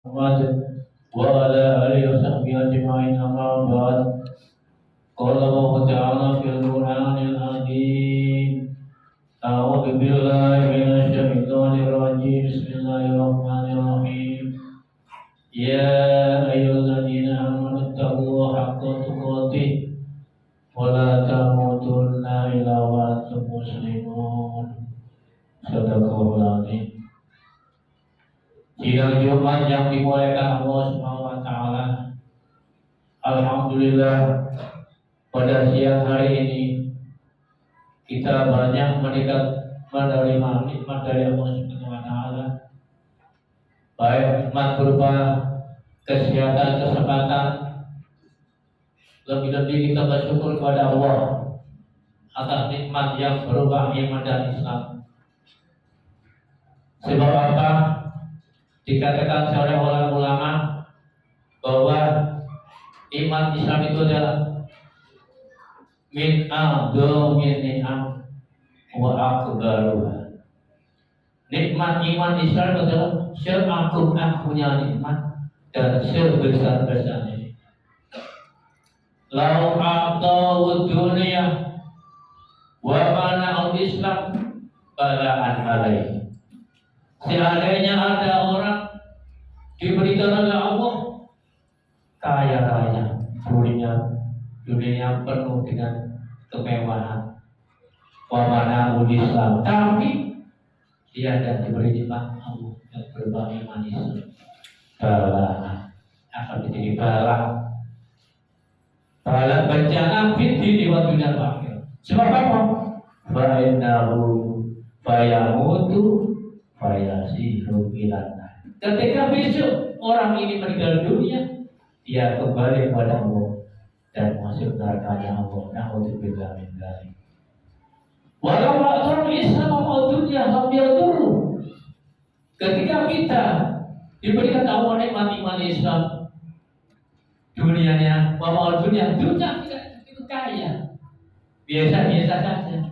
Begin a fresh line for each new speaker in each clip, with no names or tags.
محمد وعلى آله وصحبه أجمعين أما بعد قال الله تعالى في القرآن العظيم أعوذ بالله من الشيطان الرجيم بسم الله الرحمن الرحيم يا أيها الذين آمنوا اتقوا الله حق تقاته ولا تموتن إلا وأنتم مسلمون Sadaqallahul Azim. Sidang Jumat yang dimuliakan Allah Subhanahu wa taala. Alhamdulillah pada siang hari ini kita banyak menerima nikmat dari Allah Subhanahu wa taala. Baik nikmat berupa kesehatan, kesempatan, lebih-lebih kita bersyukur kepada Allah atas nikmat yang berupa iman dan Islam. Sebab apa? Dikatakan oleh ulama bahwa iman Islam itu adalah min a'dhamin ni'am wa akbaruha. Nikmat iman Islam adalah seagung-agungnya nikmat dan sebesar-besarnya. Lau a'tawu dunia wa mana'ul Islam bala'an alaihi. Seandainya ada orang diberikan oleh Allah kaya raya, dunia penuh dengan kemewahan, wamana Islam, tapi dia tidak diberi nikmat Allah yang berupa iman Islam, bala akan menjadi bala bencana fitri di dunia akhir. Sebab apa? Fa'innahu fayamutu fayasiru ilana. Ketika besok orang ini meninggal dunia, dia kembali kepada Allah dan masuk nerakanya Allah. Na'udzubillah min dzalik. Walau ma'atul Islam wa dunya lam yadurru. Ketika kita diberikan Allah nikmat iman Islam, dunianya, wa dunia tidak itu kaya, biasa-biasa saja.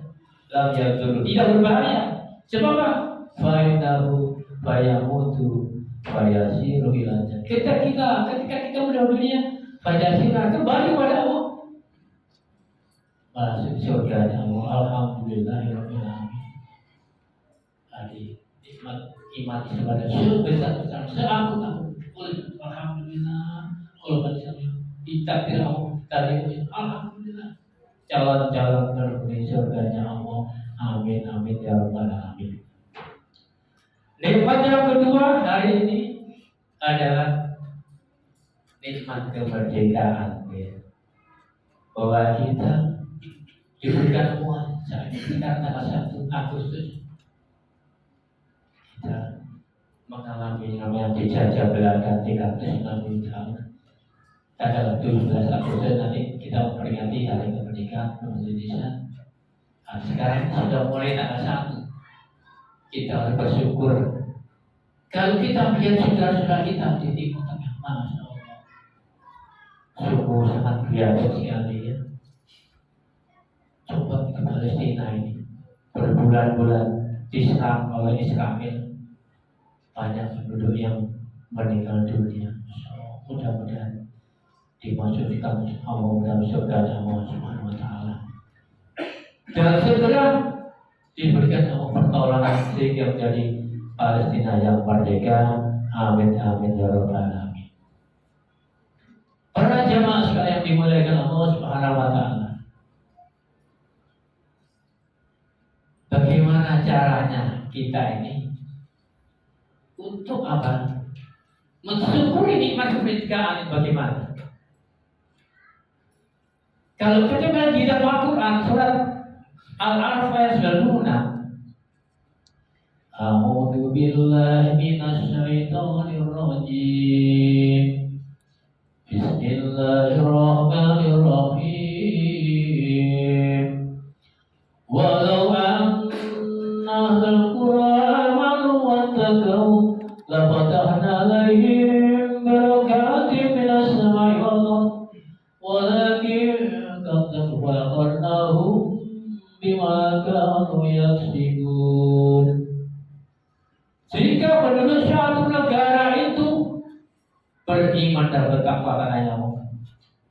Lam yadurru, tidak berbahaya. Sebab apa? Fa'innahu fayamutu fayasiru ilana. Ketika kita meninggal dunia, fayasiru kembali kepada Allah, masuk surga Allah. Alhamdulillahirabbil alamin. Tadi nikmat iman kepada sebesar-besar seagung-agung. Alhamdulillah. Kalau bisa ditakdir Allah tadi, alhamdulillah. Calon-calon terpilih surganya Allah. Amin amin ya rabbal alamin. Nikmat yang kedua hari ini adalah nikmat kemerdekaan, ya. Bahwa kita diberikan semua saat kita tanggal 1 Agustus kita mengalami namanya dijajah Belanda 360 tahun. Tanggal 17 Agustus nanti kita memperingati hari kemerdekaan Indonesia. Nah, sekarang sudah mulai tanggal 1. Kita harus bersyukur. Kalau kita melihat saudara-saudara kita di Timur Tengah, Masya Allah, sungguh sangat biasa sekali, ya. Coba ke Palestina ini, berbulan-bulan diserang oleh Israel, banyak penduduk yang meninggal dunia. So, mudah-mudahan dimasukkan Allah dalam surga Allah Subhanahu wa taala. Dan segera diberikan Allah pertolongan sehingga menjadi Palestina yang merdeka. Amin amin ya rabbal alamin. Para jamaah sekalian dimuliakan Allah Subhanahu wa taala. Bagaimana caranya kita ini untuk apa? Mensyukuri nikmat kemerdekaan bagaimana? Kalau kita melihat di dalam Al-Quran surat Al-Araf ayat 96, A'udzu billahi minasy syaithanir rajim. Bismillahirrahmanirrahim. Walau anna ahlal qura amanu wattaqau lafatahna 'alaihim barakatin minas sama'i wal ardh walakin kadzabu wa aqarnahum bima kanu yaksibun. Jika penduduk suatu negara itu beriman dan bertakwa kepada-Mu.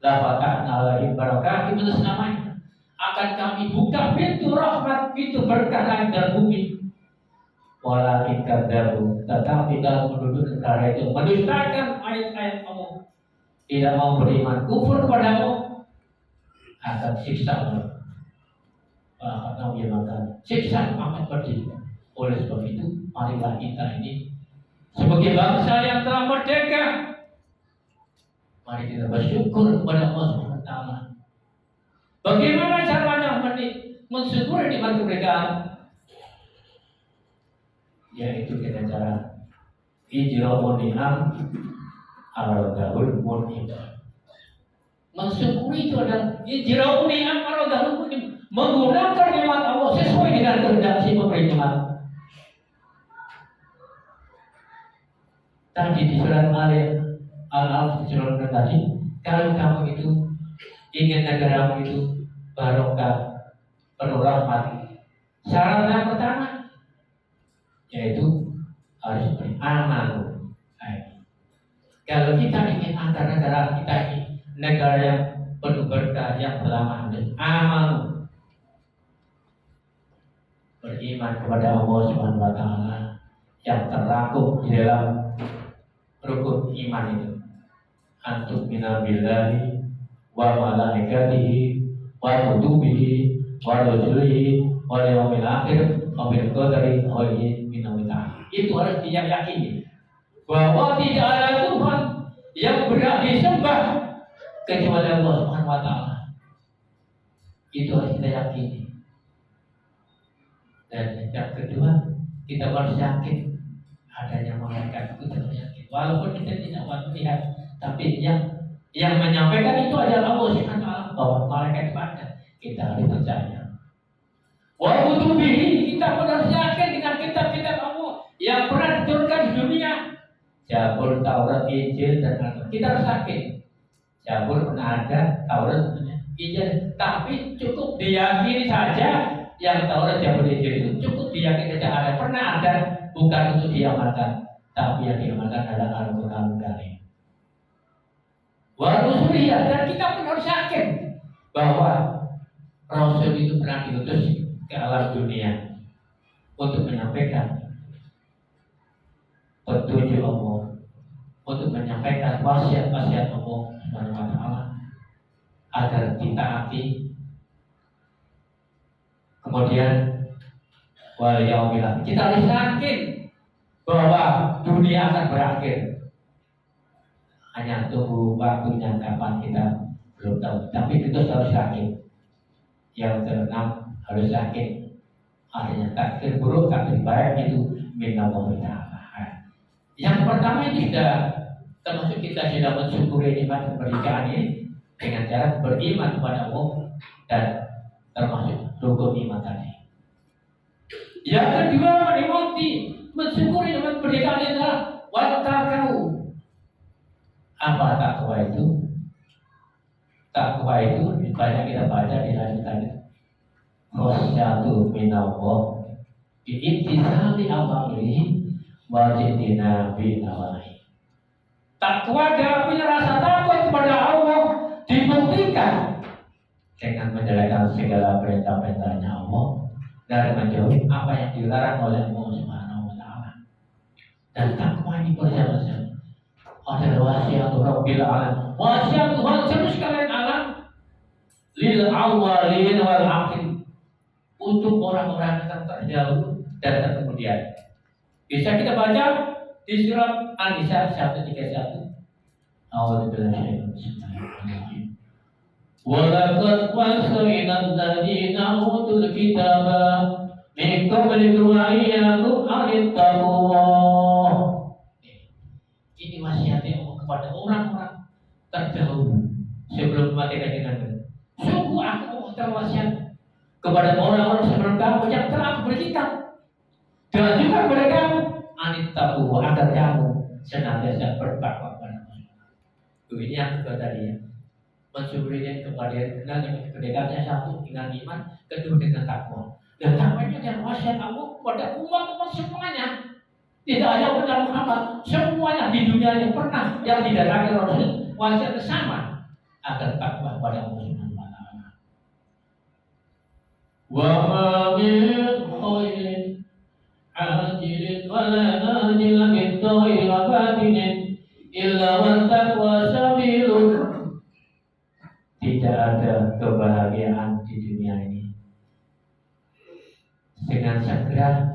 La fatahna alaihim barakati minas samai. Akan kami buka pintu rahmat, pintu berkah langit dan bumi. Walakin kadzabu, tetapi dalam penduduk negara itu mendustakan ayat-ayat Kamu, tidak mau beriman, kufur kepadamu, akan siksa akan makan siksa amat pedih. Oleh sebab itu, marilah kita ini sebagai bangsa yang telah merdeka, mari kita bersyukur kepada Allah Subhanahu wa Ta'ala. Bagaimana caranya mensyukuri nikmat kemerdekaan? Yaitu dengan cara ijra'un ni'am al-gahul mun'im. Mensyukuri itu adalah ijra'un ni'am al-gahul mun'im, menggunakan nikmat Allah sesuai dengan kehendak si pemberi nikmat. Tadi di surat Al-Alf tadi, kalau kamu itu ingin negaramu itu barokah, penuh rahmat, syarat yang pertama yaitu harus beramal. Kalau kita ingin agar negara kita ini negara yang penuh berkah, yang berlama, amal, beriman kepada Allah Subhanahu wa Ta'ala yang terangkum di dalam rukun iman itu. Antum minal billahi wa malaikatihi wa kutubihi wa rusulihi wa yaumil akhir wa bil qadari khairin minhu wa ta'ala. Itu harus diyakini bahwa tidak ada Tuhan yang berhak disembah kecuali Allah Subhanahu wa Ta'ala. Itu harus kita yakini. Dan yang kedua, kita harus yakin adanya malaikat. Kita harus yakin, walaupun kita tidak melihat, tapi yang menyampaikan itu adalah Allah Subhanahu wa Ta'ala, bahwa malaikat itu ada. Kita harus percaya. Wa kutubihi, kita harus yakin dengan kitab-kitab Allah yang pernah diturunkan di dunia. Zabur, Taurat, Injil, dan Al-Quran. Kita harus yakin. Zabur pernah ada, Taurat, Injil, tapi cukup diyakini saja. Yang Taurat, Zabur, Injil itu cukup diyakini saja ada, pernah ada, bukan untuk diamalkan, tapi yang diamalkan adalah Al-Quran Karim. Wa rusuliyah, dan kita pun harus yakin bahwa Rasul itu pernah diutus ke alam dunia untuk menyampaikan petunjuk Allah, untuk menyampaikan wasiat-wasiat Allah Subhanahu wa Ta'ala agar ditaati. Kemudian wal yaumil akhir, kita harus yakin bahwa dunia akan berakhir. Hanya tunggu waktunya kapan kita belum tahu, tapi kita harus yakin. Yang keenam, harus yakin adanya takdir buruk, takdir baik itu minallah ta'ala. Yang pertama itu sudah termasuk kita sudah mensyukuri nikmat kemerdekaan ini dengan cara beriman kepada Allah dan termasuk rukun iman tadi. Yang kedua, menikmati mensyukuri nikmat kemerdekaan ini adalah wattaqau. Apa takwa itu? Takwa itu banyak kita baca di ayat-ayat. Khasyatu minallah bi'imtithali amrihi wa jitinabi nawahi. Takwa adalah punya rasa takut kepada Allah, dibuktikan dengan menjalankan segala perintah-perintahnya Allah dan menjauhi apa yang dilarang oleh Allah Subhanahu wa Ta'ala. Dan takwa ini bersama-sama adalah wasiat Rabbil Alamin, wasiat Tuhan seluruh sekalian alam, lil awwalin wal akhirin, untuk orang-orang yang terdahulu dan kemudian. Bisa kita baca di surat An-Nisa 131. A'udzubillahi minasyaitonir wa laqad wasayna alladziina utul kitaba min qablikum ayyakum anittaqullah. Ini wasiatnya Allah kepada orang-orang terdahulu sebelum mati kanjeng. Sungguh aku terwasiat kepada orang-orang sebelum kamu yang telah beri kitab, dan juga kepada kamu anittaqullah, agar kamu senantiasa bertakwa kepada Allah. Ini yang kedua tadi ya. Mensyukurinya kepada kenal dengan kedekatannya, satu dengan iman, kedua dengan takwa. Dan takwanya adalah wasiat Allah kepada umat semuanya. Tidak hanya umat Muhammad, semuanya di dunia ini pernah yang didatangi Rasul wajah sama agar takwa pada Allah Subhanahu wa taala. Wa ma min khairin ajilin wala ajilin min dhahiri wa batinin illa wa taqwa sabilun. Tidak ada kebahagiaan di dunia ini dengan segera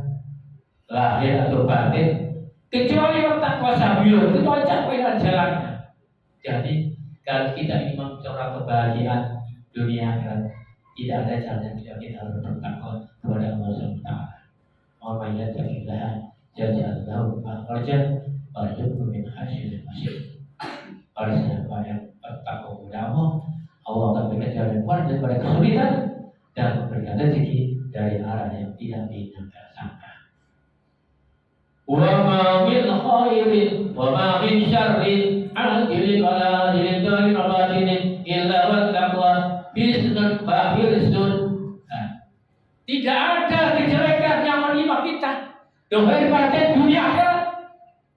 lahir atau batin kecuali takwa sabilun, kecuali capai jalannya. Jadi kalau kita ingin mencoba kebahagiaan dunia akhirat, tidak ada jalan yang kita harus bertakwa kepada Allah Subhanahu wa taala. Wa may yattaqillah yaj'al lahu makhrajan wa yarzuqhu min haitsu la yahtasib. Oleh siapa yang bertakwa kepada Allah, Allah akan berikan jalan keluar daripada kesulitan dan memberikan rezeki dari arah yang tidak disangka. Wa ma min khairin wa ma min syarrin ajilin wala ajilin dhahrin wa batinin illa wa taqwa bisnun bahirsun. Tidak ada kejelekan yang menimpa kita dohir pada dunia akhirat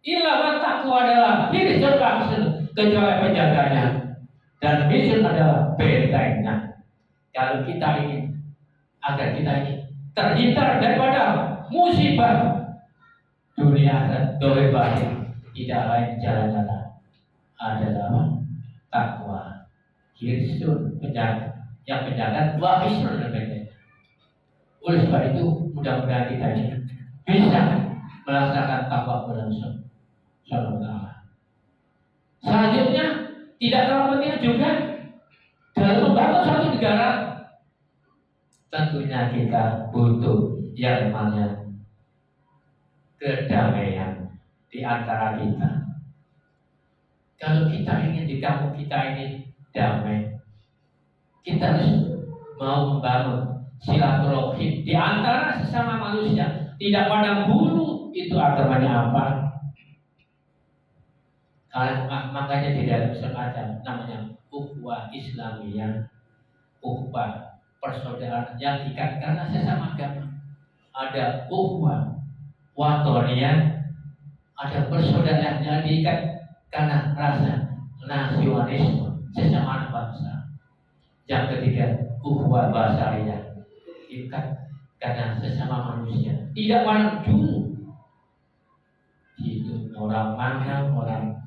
illa wa taqwa adalah hirsun bahirsun, kecuali penjaganya, dan bisun adalah bentengnya. Kalau kita ingin agar kita ini terhindar daripada musibah dunia dan dohir batin, tidak lain jalan-jalan adalah takwa, hirsun penjaga, yang penjaga wahisun dan benteng. Oleh sebab itu mudah-mudahan kita ini bisa melaksanakan takwa kepada Allah. Selanjutnya tidak kalah penting juga dalam membangun suatu negara, tentunya kita butuh yang namanya kedamaian di antara kita. Kalau kita ingin di kampung kita ini damai, kita harus mau membangun silaturahim di antara sesama manusia, tidak pandang bulu itu agamanya apa. Makanya di dalam sengaja namanya ukhuwah Islamiyah, ukhuwah persaudaraan yang diikat karena sesama agama. Ada ukhuwah watoniyah, ada persaudaraan yang diikat karena rasa nasionalisme sesama anak bangsa. Yang ketiga ukhuwah basariyah, ikat karena sesama manusia, tidak pandang dulu itu orang mana, orang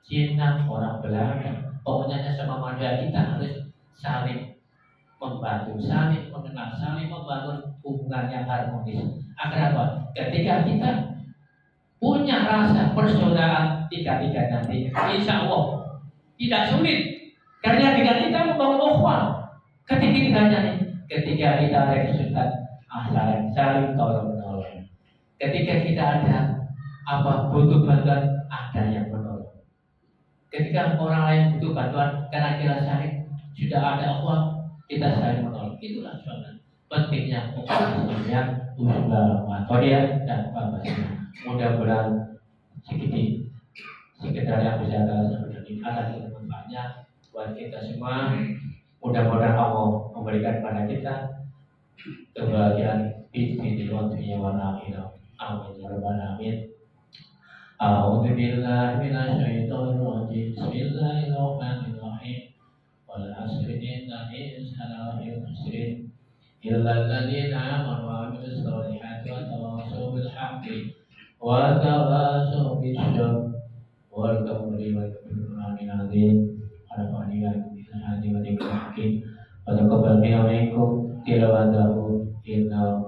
Cina, orang Belanda, pokoknya sama manusia kita harus saling membantu, saling mengenal, saling membangun hubungan yang harmonis. Agar apa? Ketika kita punya rasa persaudaraan tiga-tiga nanti, insya Allah tidak sulit. Karena ketika kita membangun ukhuwah, ketika kita ada kesulitan, saling tolong menolong. Ketika kita ada butuh bantuan, ada yang menolong. Ketika orang lain butuh bantuan, karena kita saling sudah ada ukhuwah, kita saling menolong. Itulah soalnya pentingnya ukhuwah yang usulnya dan babasnya. Mudah-mudahan sekedar yang bisa kita sampaikan ada manfaatnya buat kita semua. Mudah-mudahan Allah memberikan kepada kita kebahagiaan di dunia wal akhirah. Amin ya rabbal alamin. A'udzu billahi minasyaitonir rajim. Bismillahirrahmanirrahim. Wal 'asri innal insana lafi khusr illa alladziina aamanu wa 'amilus shalihati wa tawassaw bil haqqi wa tawassaw bis sabr wal tawassaw bil adzim. Alhamdulillah hadi wa dikhakin wa taqabbal minkum tilawatahu inna